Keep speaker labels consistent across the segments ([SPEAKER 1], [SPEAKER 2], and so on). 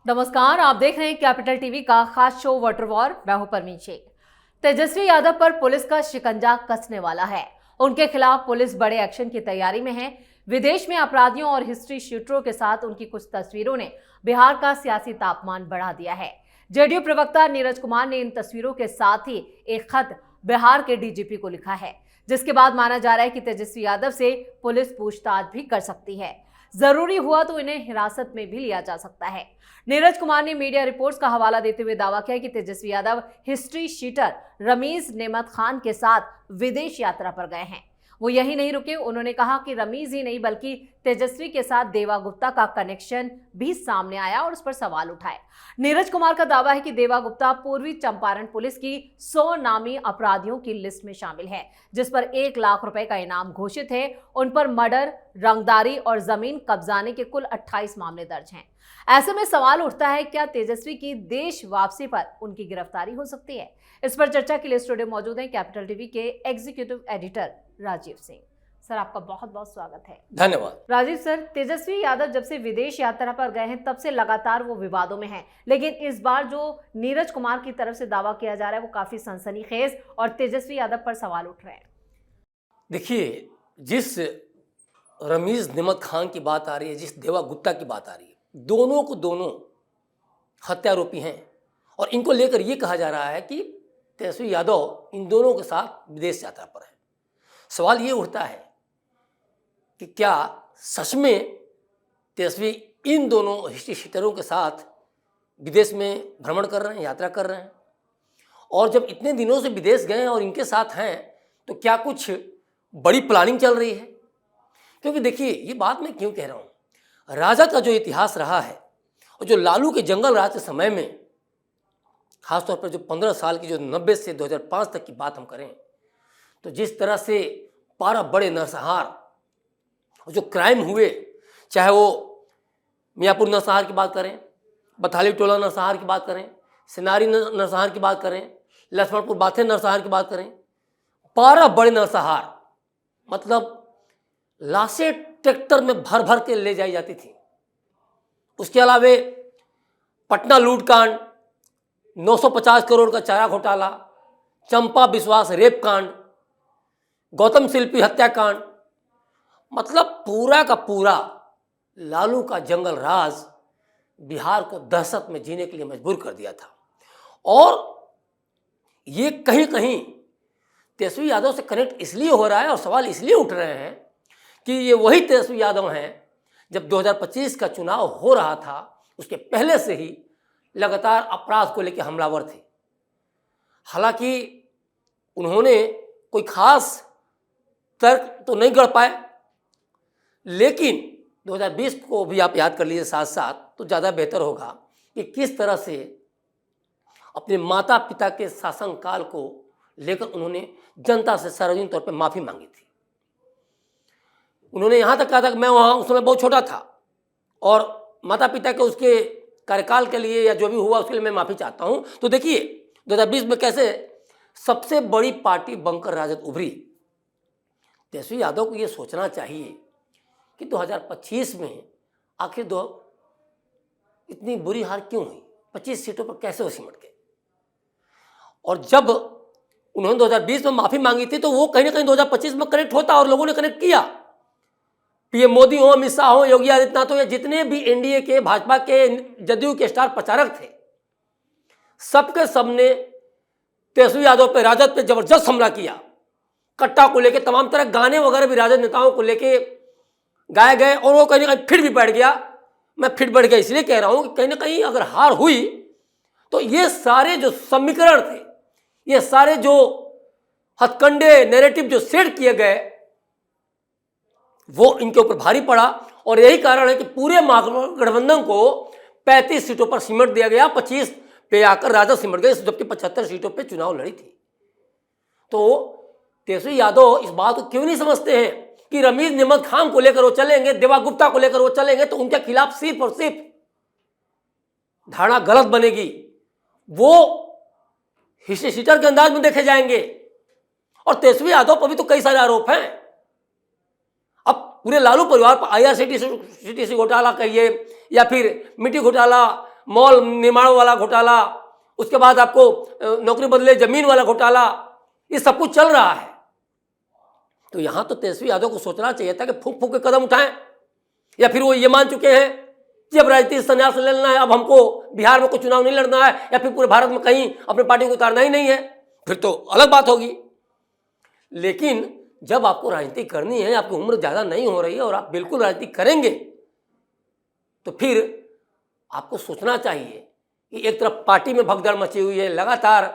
[SPEAKER 1] नमस्कार, आप देख रहे हैं कैपिटल टीवी का खास शो वाटर वॉर। मैं हूं परमीन शेख। तेजस्वी यादव पर पुलिस का शिकंजा कसने वाला है। उनके खिलाफ पुलिस बड़े एक्शन की तैयारी में है। विदेश में अपराधियों और हिस्ट्री शूटरों के साथ उनकी कुछ तस्वीरों ने बिहार का सियासी तापमान बढ़ा दिया है। जेडीयू प्रवक्ता नीरज कुमार ने इन तस्वीरों के साथ ही एक खत बिहार के डीजीपी को लिखा है, जिसके बाद माना जा रहा है कि तेजस्वी यादव से पुलिस पूछताछ भी कर सकती है। जरूरी हुआ तो इन्हें हिरासत में भी लिया जा सकता है। नीरज कुमार ने मीडिया रिपोर्ट्स का हवाला देते हुए दावा किया कि तेजस्वी यादव हिस्ट्री शीटर रमीज नेमत खान के साथ विदेश यात्रा पर गए हैं। वो यही नहीं रुके, उन्होंने कहा कि रमीज ही नहीं बल्कि तेजस्वी के साथ देवा गुप्ता का कनेक्शन भी सामने आया और उस पर सवाल उठाए। नीरज कुमार का दावा है कि देवा गुप्ता पूर्वी चंपारण पुलिस की 100 नामी अपराधियों की लिस्ट में शामिल है, जिस पर 1 लाख रुपए का इनाम घोषित है। उन पर मर्डर, रंगदारी और जमीन कब्जाने के कुल 28 मामले दर्ज हैं। ऐसे में सवाल उठता है, क्या तेजस्वी की देश वापसी पर उनकी गिरफ्तारी हो सकती है? इस पर चर्चा के लिए स्टूडियो मौजूद हैं कैपिटल टीवी के executive editor Rajeev Singh. Sir, आपका बहुत बहुत स्वागत है।
[SPEAKER 2] धन्यवाद।
[SPEAKER 1] राजीव सर, तेजस्वी यादव जब से विदेश यात्रा पर गए हैं तब से लगातार वो विवादों में हैं, लेकिन इस बार जो नीरज कुमार की तरफ से दावा किया जा रहा है वो काफी सनसनीखेज और तेजस्वी यादव पर सवाल उठ रहे हैं।
[SPEAKER 2] देखिए, जिस रमीज नेमत खान की बात आ रही है, जिस देवा गुप्ता की बात आ रही है, दोनों को दोनों हत्यारोपी हैं और इनको लेकर ये कहा जा रहा है कि तेजस्वी यादव इन दोनों के साथ विदेश यात्रा पर है। सवाल ये उठता है कि क्या सच में तेजस्वी इन दोनों हिस्ट्री शीटरों के साथ विदेश में भ्रमण कर रहे हैं, यात्रा कर रहे हैं? और जब इतने दिनों से विदेश गए हैं और इनके साथ हैं, तो क्या कुछ बड़ी प्लानिंग चल रही है? क्योंकि देखिए, ये बात मैं क्यों कह रहा हूँ, राजद का जो इतिहास रहा है और जो लालू के जंगल राज के समय में, खासतौर पर जो 15 साल की, जो 90 से 2005 तक की बात हम करें, तो जिस तरह से 12 बड़े नरसंहार और जो क्राइम हुए, चाहे वो मियाँपुर नरसंहार की बात करें, बथाली टोला नरसंहार की बात करें, सिनारी नरसंहार की बात करें, लक्ष्मणपुर बाथे नरसंहार की बात करें, 12 बड़े नरसंहार, मतलब लाशें ट्रैक्टर में भर भर के ले जाई जाती थी। उसके अलावे पटना लूटकांड, 950 करोड़ का चारा घोटाला, चंपा विश्वास रेप कांड, गौतम शिल्पी हत्याकांड, मतलब पूरा का पूरा लालू का जंगल राज बिहार को दहशत में जीने के लिए मजबूर कर दिया था। और ये कहीं कहीं तेजस्वी यादव से कनेक्ट इसलिए हो रहा है और सवाल इसलिए उठ रहे हैं कि ये वही तेजस्वी यादव हैं जब 2025 का चुनाव हो रहा था, उसके पहले से ही लगातार अपराध को लेकर हमलावर थे। हालांकि उन्होंने कोई खास तर्क तो नहीं गढ़ पाए, लेकिन 2020 को भी आप याद कर लीजिए साथ साथ, तो ज़्यादा बेहतर होगा कि किस तरह से अपने माता पिता के शासनकाल को लेकर उन्होंने जनता से सार्वजनिक तौर पर माफ़ी मांगी थी। उन्होंने यहाँ तक कहा था कि मैं वहाँ उस समय बहुत छोटा था और माता पिता के उसके कार्यकाल के लिए या जो भी हुआ उसके लिए मैं माफ़ी चाहता हूँ। तो देखिए 2020 में कैसे सबसे बड़ी पार्टी बनकर राजद उभरी। तेजस्वी यादव को ये सोचना चाहिए कि 2025 में आखिर इतनी बुरी हार क्यों हुई, 25 सीटों पर कैसे वो सिमट गए। और जब उन्होंने 2020 में माफ़ी मांगी थी तो वो कहीं ना कहीं 2025 में कनेक्ट होता और लोगों ने कनेक्ट किया। पीएम मोदी हो, अमित शाह हो, योगी आदित्यनाथ हो, या जितने भी एनडीए के, भाजपा के, जदयू के स्टार प्रचारक थे, सबके सबने तेजस्वी यादव पे, राजद पे जबरदस्त हमला किया। कट्टा को लेके तमाम तरह गाने वगैरह भी राजद नेताओं को लेके गाए गए और वो कहीं ना कहीं फिर भी बैठ गया। मैं फिर बैठ गया इसलिए कह रहा हूं कि कहीं ना कहीं अगर हार हुई तो ये सारे जो समीकरण थे, ये सारे जो हथकंडे नैरेटिव जो सेट किए गए, वो इनके ऊपर भारी पड़ा। और यही कारण है कि पूरे महागठबंधन को 35 सीटों पर सिमट दिया गया, 25 पे आकर राजद सिमट गए, जबकि 75 सीटों पे चुनाव लड़ी थी। तो तेजस्वी यादव इस बात को क्यों नहीं समझते हैं कि रमीज नेमत खान को लेकर वो चलेंगे, देवा गुप्ता को लेकर वो चलेंगे, तो उनके खिलाफ सिर्फ और सिर्फ धारणा गलत बनेगी। वो हिस्ट्री शीटर के अंदाज में देखे जाएंगे। और तेजस्वी यादव पर भी तो कई सारे आरोप हैं। अब पूरे लालू परिवार पर आईआरसीटीसी घोटाला कहिए या फिर मिट्टी घोटाला, मॉल निर्माण वाला घोटाला, उसके बाद आपको नौकरी बदले जमीन वाला घोटाला, ये सब कुछ चल रहा है। तो यहां तो तेजस्वी यादव को सोचना चाहिए था कि फूंक फूंक के कदम उठाएं, या फिर वो ये मान चुके हैं कि अब राजनीतिक संन्यास लेना है, अब हमको बिहार में कोई चुनाव नहीं लड़ना है, या फिर पूरे भारत में कहीं अपने पार्टी को उतारना ही नहीं है, फिर तो अलग बात होगी। लेकिन जब आपको राजनीति करनी है, आपकी उम्र ज़्यादा नहीं हो रही है और आप बिल्कुल राजनीति करेंगे, तो फिर आपको सोचना चाहिए कि एक तरफ पार्टी में भगदड़ मची हुई है, लगातार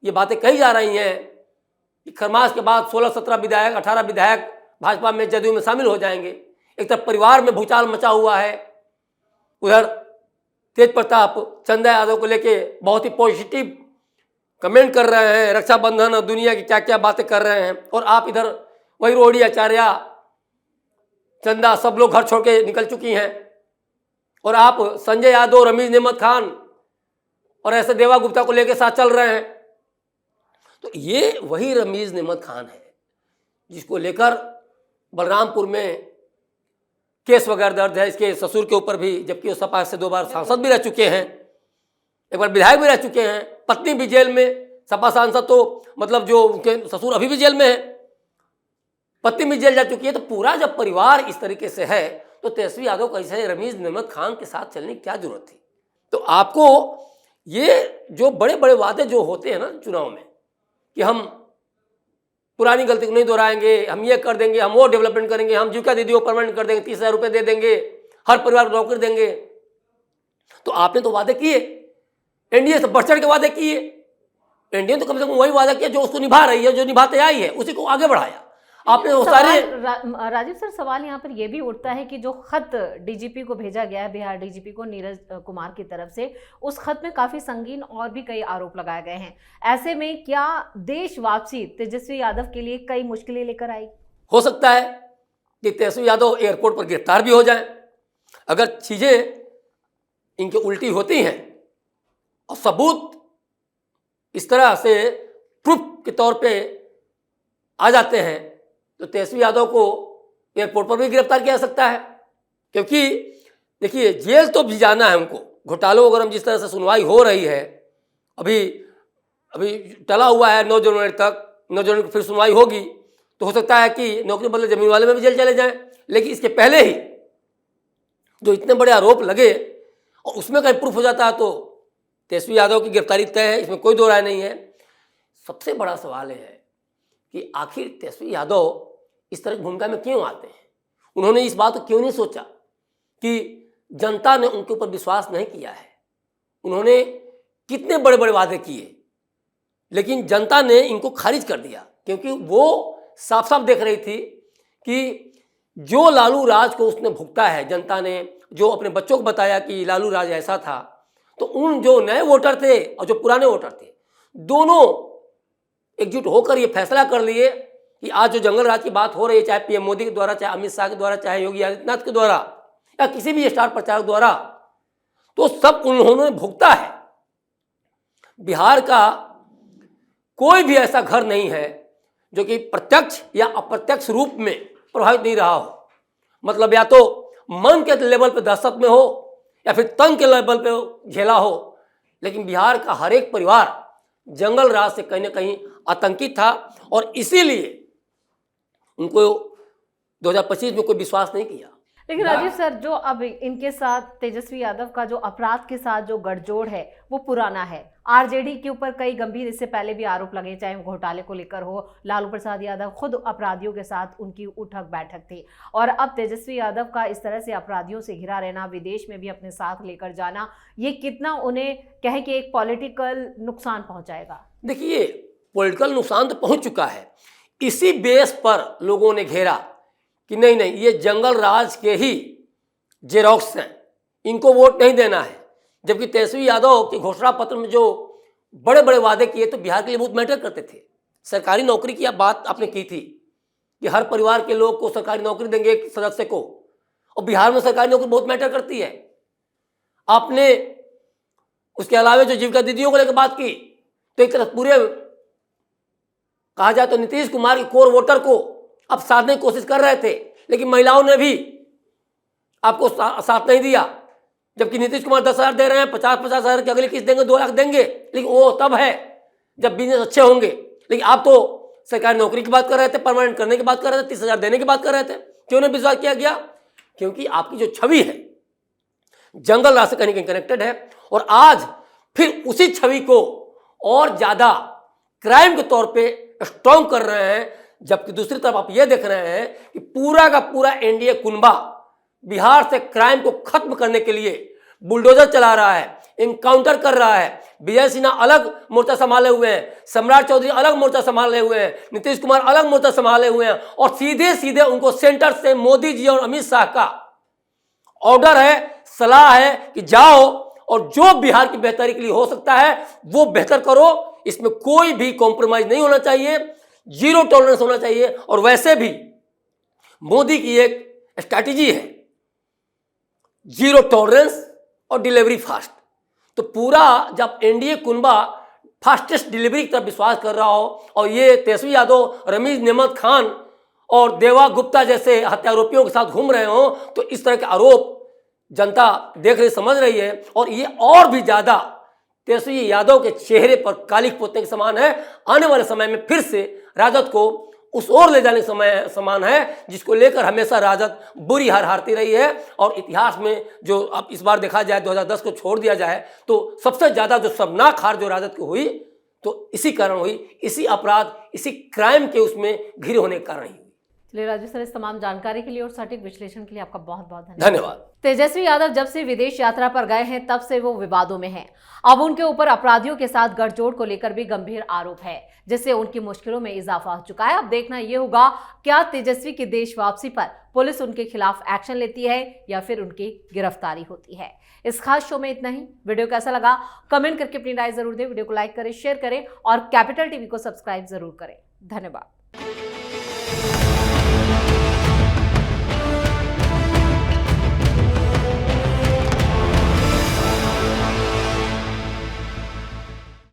[SPEAKER 2] ये बातें कही जा रही हैं कि खरमास के बाद 16-17 विधायक, 18 विधायक भाजपा में, जदयू में शामिल हो जाएंगे। एक तरफ परिवार में भूचाल मचा हुआ है, उधर तेज प्रताप चंदा यादव को लेके बहुत ही पॉजिटिव कमेंट कर रहे हैं, रक्षाबंधन और दुनिया की क्या क्या बातें कर रहे हैं, और आप इधर वही रोहिणी आचार्य, चंदा, सब लोग घर छोड़ के निकल चुकी हैं, और आप संजय यादव, रमीज नेमत खान और ऐसे देवा गुप्ता को लेके साथ चल रहे हैं। तो ये वही रमीज नेमत खान है जिसको लेकर बलरामपुर में केस वगैरह दर्ज है, इसके ससुर के ऊपर भी, जबकि वो सपा से 2 बार सांसद भी रह चुके हैं, एक बार विधायक भी रह चुके हैं, पत्नी भी जेल में, सपा सांसद तो मतलब जो उनके ससुर अभी भी जेल में है, पत्नी भी जेल जा चुकी है। तो पूरा जब परिवार इस तरीके से है तो तेजस्वी यादव कैसे रमीज नेमत खान के साथ चलने की क्या जरूरत थी। तो आपको ये जो बड़े बड़े वादे जो होते हैं ना चुनाव में, कि हम पुरानी गलती को नहीं दोहराएंगे, हम ये कर देंगे, हम वो डेवलपमेंट करेंगे, हम जीविका दीदी को परमानेंट कर देंगे, 30,000 रुपये दे देंगे, हर परिवार को नौकरी देंगे, तो आपने तो वादे किए, एनडीए से बढ़ चढ़ के वादे किए। एनडीए तो कम से कम वही वादा किया जो उसको निभा रही है, जो निभाते आई है, उसी को आगे बढ़ाया आपने। वो सारे
[SPEAKER 1] राजीव सर, सवाल यहाँ पर यह भी उठता है कि जो खत डीजीपी को भेजा गया है, बिहार डीजीपी को नीरज कुमार की तरफ से, उस खत में काफी संगीन और भी कई आरोप लगाए गए हैं। ऐसे में क्या देश वापसी तेजस्वी यादव के लिए कई मुश्किलें लेकर आई?
[SPEAKER 2] हो सकता है कि तेजस्वी यादव एयरपोर्ट पर गिरफ्तार भी हो जाए। अगर चीजें इनकी उल्टी होती हैं और सबूत इस तरह से प्रूफ के तौर पे आ जाते हैं, तो तेजस्वी यादव को एयरपोर्ट पर भी गिरफ्तार किया जा सकता है। क्योंकि देखिए, जेल तो भी जाना है उनको। घोटालों वगैरह में जिस तरह से सुनवाई हो रही है, अभी टला हुआ है 9 जनवरी तक, 9 जनवरी को फिर सुनवाई होगी, तो हो सकता है कि नौकरी बदले जमीन वाले में भी जेल चले जाएं। लेकिन इसके पहले ही जो इतने बड़े आरोप लगे और उसमें कहीं प्रूफ हो जाता है तो तेजस्वी यादव की गिरफ्तारी तय है, इसमें कोई दो राय नहीं है। सबसे बड़ा सवाल है कि आखिर तेजस्वी यादव इस तरह की भूमिका में क्यों आते हैं। उन्होंने इस बात को क्यों नहीं सोचा कि जनता ने उनके ऊपर विश्वास नहीं किया है। उन्होंने कितने बड़े बड़े वादे किए, लेकिन जनता ने इनको खारिज कर दिया, क्योंकि वो साफ साफ देख रही थी कि जो लालू राज को उसने भुगता है, जनता ने जो अपने बच्चों को बताया कि लालू राज ऐसा था, तो उन जो नए वोटर थे और जो पुराने वोटर थे, दोनों एकजुट होकर ये फैसला कर लिए कि आज जो जंगल राज की बात हो रही है, चाहे पीएम मोदी के द्वारा, चाहे अमित शाह के द्वारा, चाहे योगी आदित्यनाथ के द्वारा, या किसी भी स्टार प्रचारक द्वारा, तो सब उन्होंने भुगता है। बिहार का कोई भी ऐसा घर नहीं है जो कि प्रत्यक्ष या अप्रत्यक्ष रूप में प्रभावित नहीं रहा हो। मतलब या तो मन के लेवल पे दहशत में हो या फिर तन के लेवल पे झेला हो, लेकिन बिहार का हर एक परिवार जंगल राज से कहीं ना कहीं आतंकित था, और इसीलिए उनको 2025 में कोई विश्वास नहीं किया।
[SPEAKER 1] लेकिन राजीव सर, जो अब इनके साथ तेजस्वी यादव का जो अपराध के साथ जो गठजोड़ है वो पुराना है। आरजेडी के ऊपर कई गंभीर इससे पहले भी आरोप लगे, चाहे वो घोटाले को लेकर हो, लालू प्रसाद यादव खुद अपराधियों के साथ उनकी उठक बैठक थी, और अब तेजस्वी यादव का इस तरह से अपराधियों से घिरा रहना, विदेश में भी अपने साथ लेकर जाना, ये कितना उन्हें कहें कि एक पॉलिटिकल नुकसान पहुंचाएगा?
[SPEAKER 2] देखिए, पॉलिटिकल नुकसान तो पहुंच चुका है। इसी बेस पर लोगों ने घेरा कि नहीं नहीं, ये जंगल राज के ही जेरोक्स हैं, इनको वोट नहीं देना है। जबकि तेजस्वी यादव के घोषणा पत्र में जो बड़े बड़े वादे किए तो बिहार के लिए बहुत मैटर करते थे। सरकारी नौकरी की बात आपने की थी कि हर परिवार के लोग को सरकारी नौकरी देंगे, एक सदस्य को, और बिहार में सरकारी नौकरी बहुत मैटर करती है। आपने उसके अलावा जो जीविका दीदियों को लेकर बात की, तो एक तरह पूरे कहा जाए तो नीतीश कुमार के कोर वोटर को अब साधने की कोशिश कर रहे थे, लेकिन महिलाओं ने भी आपको साथ नहीं दिया। जबकि नीतीश कुमार 10,000 दे रहे हैं, 50,000 की अगली किस्त देंगे, 2 लाख देंगे, लेकिन वो तब है जब बिजनेस अच्छे होंगे। लेकिन आप तो सरकारी नौकरी की बात कर रहे थे, परमानेंट करने की बात कर रहे थे, 30,000 देने की बात कर रहे थे। क्यों नहीं विश्वास किया गया? क्योंकि आपकी जो छवि है जंगल राज से कहीं कहीं कनेक्टेड है, और आज फिर उसी छवि को और ज्यादा क्राइम के तौर पे स्ट्रॉन्ग कर रहे हैं। जबकि दूसरी तरफ आप ये देख रहे हैं कि पूरा का पूरा एनडीए कुनबा बिहार से क्राइम को खत्म करने के लिए बुलडोजर चला रहा है, इनकाउंटर कर रहा है। विजय सिन्हा अलग मोर्चा संभाले हुए हैं, सम्राट चौधरी अलग मोर्चा संभाले हुए हैं, नीतीश कुमार अलग मोर्चा संभाले हुए हैं, और सीधे सीधे उनको सेंटर से मोदी जी और अमित शाह का ऑर्डर है, सलाह है कि जाओ और जो बिहार की बेहतरी के लिए हो सकता है वो बेहतर करो। इसमें कोई भी कॉम्प्रोमाइज नहीं होना चाहिए, जीरो टॉलरेंस होना चाहिए। और वैसे भी मोदी की एक स्ट्रैटेजी है, जीरो टॉलरेंस और डिलीवरी फास्ट। तो पूरा जब एनडीए कुनबा फास्टेस्ट डिलीवरी की तरफ विश्वास कर रहा हो, और ये तेजस्वी यादव, रमीज नेमत खान और देवा गुप्ता जैसे हत्यारोपियों के साथ घूम रहे हो, तो इस तरह के आरोप जनता देख रही, समझ रही है। और ये और भी ज्यादा तेजस्वी यादव के चेहरे पर कालिक पोतने के समान है। आने वाले समय में फिर से राजद को उस ओर ले जाने के समय समान है जिसको लेकर हमेशा राजद बुरी हार हारती रही है। और इतिहास में जो अब इस बार देखा जाए, 2010 को छोड़ दिया जाए, तो सबसे ज्यादा जो शर्मनाक हार जो राजद की हुई, तो इसी कारण हुई, इसी अपराध, इसी क्राइम के उसमें घिरे होने के कारण ही।
[SPEAKER 1] चलिए राजू सर, इस तमाम जानकारी के लिए और सटीक विश्लेषण के लिए आपका बहुत बहुत
[SPEAKER 2] धन्यवाद।
[SPEAKER 1] तेजस्वी यादव जब से विदेश यात्रा पर गए हैं तब से वो विवादों में हैं। अब उनके ऊपर अपराधियों के साथ गठजोड़ को लेकर भी गंभीर आरोप है, जिससे उनकी मुश्किलों में इजाफा हो चुका है। अब देखना यह होगा क्या तेजस्वी की देश वापसी पर पुलिस उनके खिलाफ एक्शन लेती है या फिर उनकी गिरफ्तारी होती है। इस खास शो में इतना ही। वीडियो कैसा लगा कमेंट करके अपनी राय जरूर दें। वीडियो को लाइक करें, शेयर करें और कैपिटल टीवी को सब्सक्राइब जरूर करें। धन्यवाद।